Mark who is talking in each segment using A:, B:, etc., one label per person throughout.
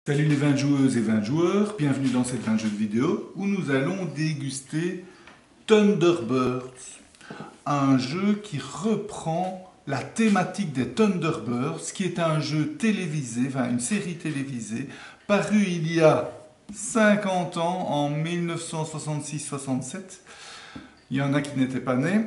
A: Salut les 20 joueuses et 20 joueurs, bienvenue dans cette 20 jeux de vidéo où nous allons déguster Thunderbirds, un jeu qui reprend la thématique des Thunderbirds, qui est un jeu télévisé, enfin une série télévisée, parue il y a 50 ans, en 1966-67. Il y en a qui n'étaient pas nés.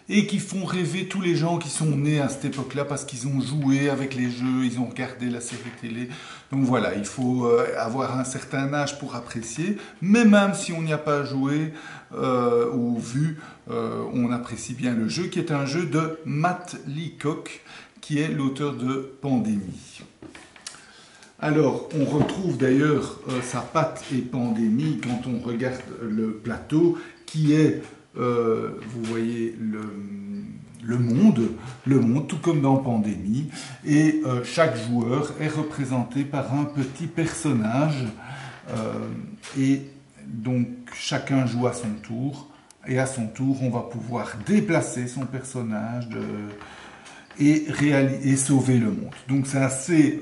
A: Et qui font rêver tous les gens qui sont nés à cette époque-là parce qu'ils ont joué avec les jeux, ils ont regardé la série télé. Donc voilà, il faut avoir un certain âge pour apprécier. Mais même si on n'y a pas joué ou vu, on apprécie bien le jeu, qui est un jeu de Matt Leacock, qui est l'auteur de Pandémie. Alors, on retrouve d'ailleurs sa patte et Pandémie quand on regarde le plateau, qui est... vous voyez le monde, tout comme dans Pandémie, et chaque joueur est représenté par un petit personnage, et donc chacun joue à son tour, et à son tour on va pouvoir déplacer son personnage et sauver le monde. Donc c'est assez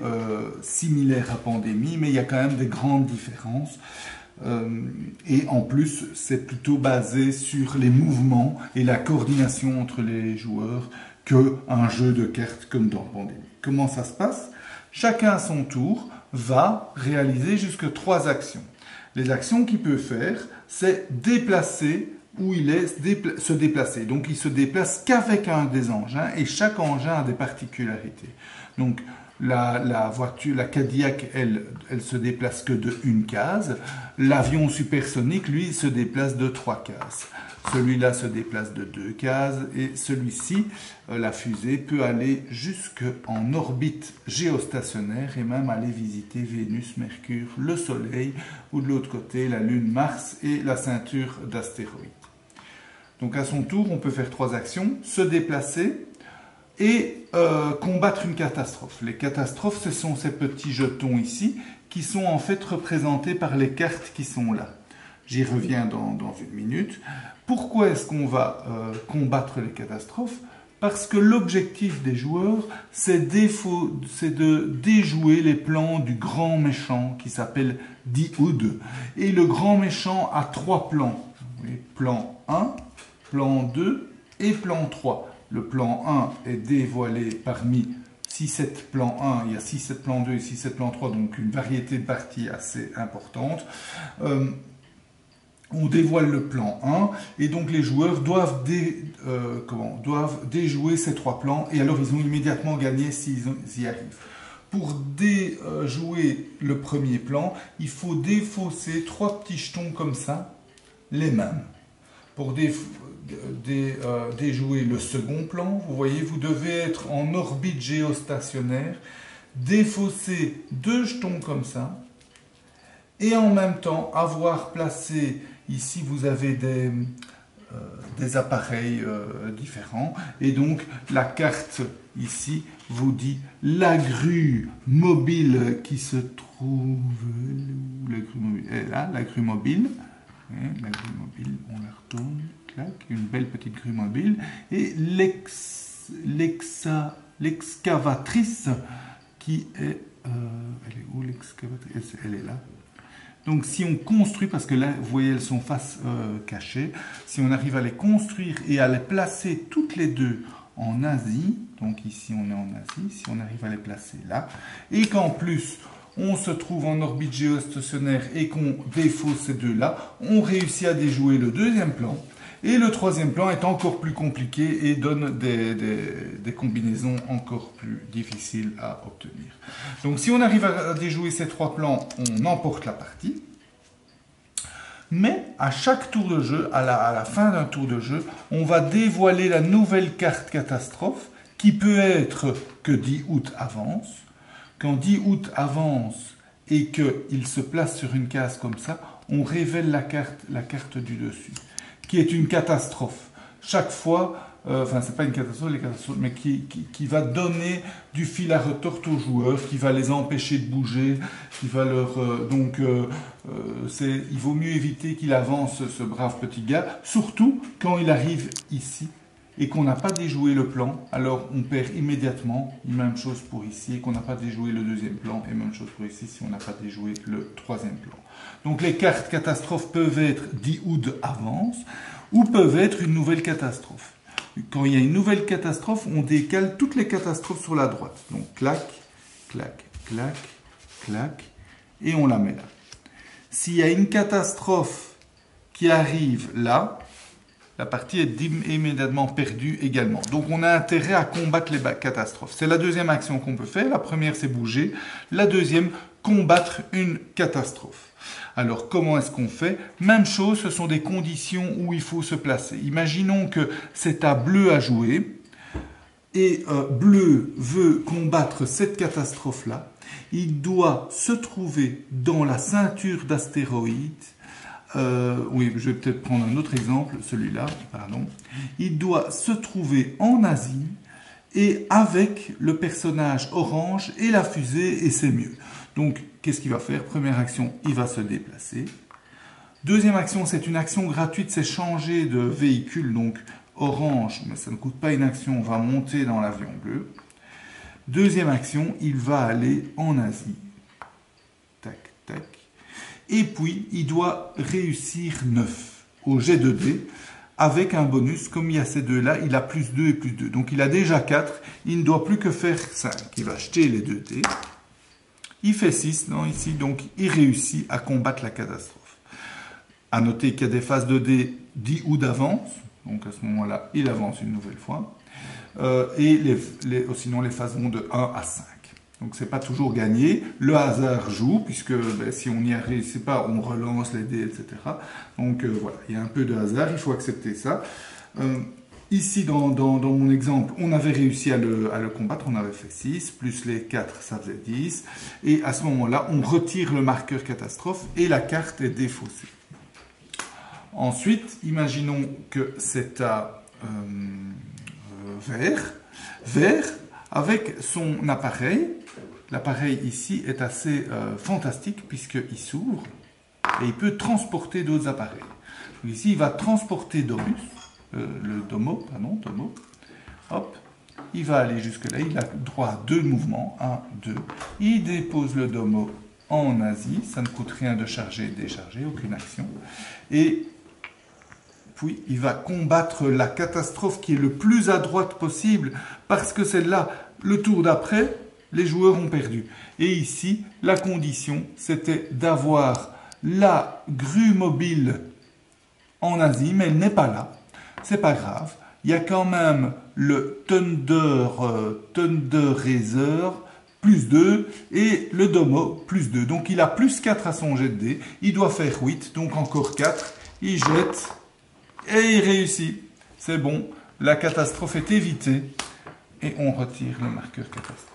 A: similaire à Pandémie, mais il y a quand même des grandes différences. Et en plus, c'est plutôt basé sur les mouvements et la coordination entre les joueurs qu'un jeu de cartes comme dans Pandémie. Comment ça se passe? Chacun à son tour va réaliser jusque 3 actions. Les actions qu'il peut faire, c'est déplacer où il est, se déplacer. Donc il se déplace qu'avec un des engins et chaque engin a des particularités. Donc la voiture, la Cadillac, elle se déplace que de 1 case. L'avion supersonique, lui, se déplace de 3 cases. Celui-là se déplace de 2 cases. Et celui-ci, la fusée, peut aller jusqu'en orbite géostationnaire et même aller visiter Vénus, Mercure, le Soleil, ou de l'autre côté, la Lune, Mars et la ceinture d'astéroïdes. Donc à son tour, on peut faire 3 actions. Se déplacer, et combattre une catastrophe. Les catastrophes, ce sont ces petits jetons ici, qui sont en fait représentés par les cartes qui sont là. J'y reviens dans 1 minute. Pourquoi est-ce qu'on va combattre les catastrophes? Parce que l'objectif des joueurs, c'est de déjouer les plans du grand méchant qui s'appelle Die Hood. Et le grand méchant a 3 plans. Plan 1, plan 2 et plan 3. Le plan 1 est dévoilé parmi 6-7 plans 1, il y a 6-7 plans 2 et 6-7 plans 3, donc une variété de parties assez importante. On dévoile le plan 1 et donc les joueurs doivent déjouer ces 3 plans et alors ils ont immédiatement gagné s'ils y arrivent. Pour déjouer le premier plan, il faut défausser 3 petits jetons comme ça, les mêmes. Pour déjouer le second plan, vous voyez, vous devez être en orbite géostationnaire, défausser 2 jetons comme ça, et en même temps avoir placé, ici vous avez des appareils différents, et donc la carte ici vous dit la grue mobile qui se trouve, la grue mobile, elle est là, la grue mobile. La grue mobile, on la retourne, clac, une belle petite grue mobile, et l'excavatrice qui est, elle est où l'excavatrice? Elle est là. Donc si on construit, parce que là, vous voyez, elles sont face cachées, si on arrive à les construire et à les placer toutes les deux en Asie, donc ici on est en Asie, si on arrive à les placer là, et qu'en plus, on se trouve en orbite géostationnaire et qu'on défausse ces deux-là, on réussit à déjouer le 2e plan. Et le 3e plan est encore plus compliqué et donne des combinaisons encore plus difficiles à obtenir. Donc si on arrive à déjouer ces 3 plans, on emporte la partie. Mais à chaque tour de jeu, à la fin d'un tour de jeu, on va dévoiler la nouvelle carte catastrophe qui peut être que Die Hood avance. Quand Die Hood avance et qu'il se place sur une case comme ça, on révèle la carte du dessus, qui est une catastrophe. Chaque fois, enfin c'est pas une catastrophe, mais qui va donner du fil à retordre aux joueurs, qui va les empêcher de bouger, qui va leur... il vaut mieux éviter qu'il avance ce brave petit gars, surtout quand il arrive ici et qu'on n'a pas déjoué le plan, alors on perd immédiatement. Même chose pour ici, et qu'on n'a pas déjoué le deuxième plan, et même chose pour ici si on n'a pas déjoué le troisième plan. Donc les cartes catastrophes peuvent être d'I ou d'avance, ou peuvent être une nouvelle catastrophe. Quand il y a une nouvelle catastrophe, on décale toutes les catastrophes sur la droite. Donc clac, clac, clac, clac, et on la met là. S'il y a une catastrophe qui arrive là, la partie est immédiatement perdue également. Donc on a intérêt à combattre les catastrophes. C'est la deuxième action qu'on peut faire. La première, c'est bouger. La deuxième, combattre une catastrophe. Alors comment est-ce qu'on fait? Même chose, ce sont des conditions où il faut se placer. Imaginons que c'est à bleu à jouer. Et bleu veut combattre cette catastrophe-là. Il doit se trouver dans la ceinture d'astéroïdes. Oui, je vais peut-être prendre un autre exemple, celui-là, pardon. Il doit se trouver en Asie et avec le personnage orange et la fusée, et c'est mieux. Donc, qu'est-ce qu'il va faire? Première action, il va se déplacer. Deuxième action, c'est une action gratuite, c'est changer de véhicule, donc orange, mais ça ne coûte pas une action, on va monter dans l'avion bleu. Deuxième action, il va aller en Asie. Tac, tac. Et puis, il doit réussir 9 au jet de dés avec un bonus. Comme il y a ces deux-là, il a plus 2 et plus 2. Donc, il a déjà 4. Il ne doit plus que faire 5. Il va jeter les 2 dés. Il fait 6, non, ici. Donc, il réussit à combattre la catastrophe. À noter qu'il y a des phases de dés 10 ou d'avance. Donc, à ce moment-là, il avance une nouvelle fois. Et sinon, les phases vont de 1 à 5. Donc, ce n'est pas toujours gagné. Le hasard joue, puisque si on n'y réussit pas, on relance les dés, etc. Donc, voilà, il y a un peu de hasard, il faut accepter ça. Ici, dans mon exemple, on avait réussi à le combattre, on avait fait 6, plus les 4, ça faisait 10. Et à ce moment-là, on retire le marqueur catastrophe et la carte est défaussée. Ensuite, imaginons que c'est à vert, avec son appareil. L'appareil ici est assez fantastique puisqu'il s'ouvre et il peut transporter d'autres appareils. Donc ici, il va transporter Domus, le Domo. Hop, il va aller jusque-là. Il a droit à 2 mouvements. 1, 2. Il dépose le Domo en Asie. Ça ne coûte rien de charger et décharger, aucune action. Et puis, il va combattre la catastrophe qui est le plus à droite possible parce que celle-là, le tour d'après, les joueurs ont perdu. Et ici, la condition, c'était d'avoir la grue mobile en Asie, mais elle n'est pas là. C'est pas grave. Il y a quand même le Thunder Razor plus 2 et le Domo plus 2. Donc, il a plus 4 à son jet de dés. Il doit faire 8, donc encore 4. Il jette et il réussit. C'est bon. La catastrophe est évitée. Et on retire le marqueur catastrophe.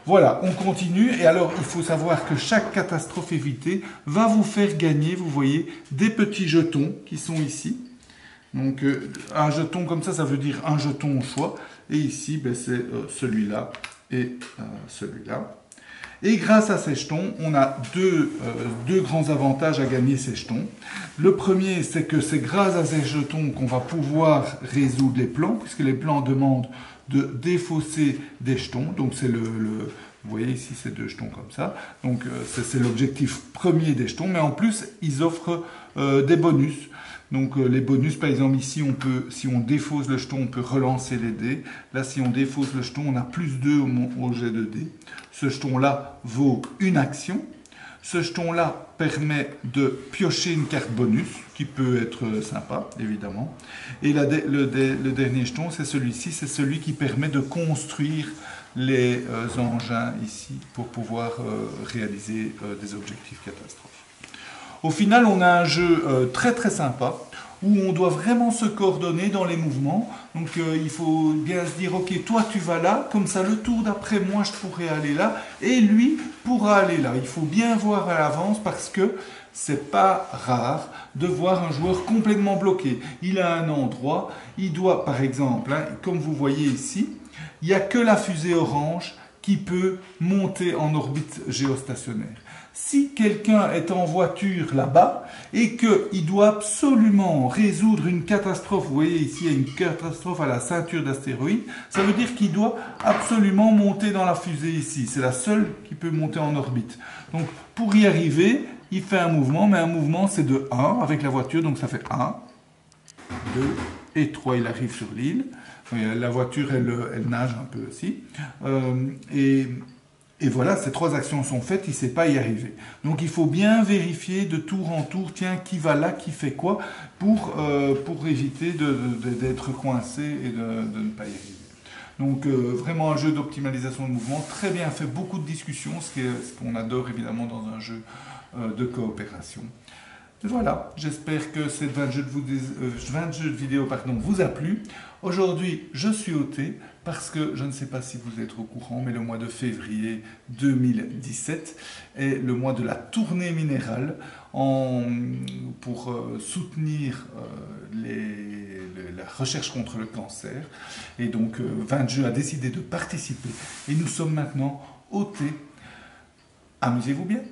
A: Voilà, on continue. Et alors, il faut savoir que chaque catastrophe évitée va vous faire gagner, vous voyez, des petits jetons qui sont ici. Donc, un jeton comme ça veut dire un jeton au choix. Et ici, ben, c'est celui-là et celui-là. Et grâce à ces jetons, on a deux grands avantages à gagner ces jetons. Le premier, c'est que c'est grâce à ces jetons qu'on va pouvoir résoudre les plans, puisque les plans demandent de défausser des jetons. Donc c'est vous voyez ici, c'est 2 jetons comme ça. Donc c'est l'objectif premier des jetons. Mais en plus, ils offrent des bonus. Donc les bonus, par exemple, ici, si on défausse le jeton, on peut relancer les dés. Là, si on défausse le jeton, on a plus 2 au jet de dés. Ce jeton-là vaut une action. Ce jeton-là permet de piocher une carte bonus, qui peut être sympa, évidemment. Et le dernier jeton, c'est celui-ci, c'est celui qui permet de construire les engins ici pour pouvoir réaliser des objectifs catastrophes. Au final, on a un jeu très très sympa où on doit vraiment se coordonner dans les mouvements. Donc il faut bien se dire, ok, toi tu vas là, comme ça le tour d'après, moi je pourrais aller là, et lui pourra aller là. Il faut bien voir à l'avance parce que c'est pas rare de voir un joueur complètement bloqué. Il a un endroit, il doit par exemple, hein, comme vous voyez ici, il n'y a que la fusée orange qui peut monter en orbite géostationnaire. Si quelqu'un est en voiture là-bas et qu'il doit absolument résoudre une catastrophe, vous voyez ici il y a une catastrophe à la ceinture d'astéroïdes, ça veut dire qu'il doit absolument monter dans la fusée ici. C'est la seule qui peut monter en orbite. Donc pour y arriver, il fait un mouvement, mais un mouvement c'est de 1 avec la voiture, donc ça fait 1, 2 et 3, il arrive sur l'île. La voiture, elle nage un peu aussi. Et voilà, ces 3 actions sont faites, il ne sait pas y arriver. Donc il faut bien vérifier de tour en tour, tiens, qui va là, qui fait quoi, pour éviter d'être coincé et de ne pas y arriver. Donc vraiment un jeu d'optimalisation de mouvement, très bien fait, beaucoup de discussions, ce qu'on adore évidemment dans un jeu de coopération. Voilà, j'espère que cette 20 jeux de vidéo vous a plu. Aujourd'hui, je suis au thé parce que je ne sais pas si vous êtes au courant, mais le mois de février 2017 est le mois de la tournée minérale pour soutenir la recherche contre le cancer. Et donc, 20 jeux a décidé de participer. Et nous sommes maintenant au thé. Amusez-vous bien!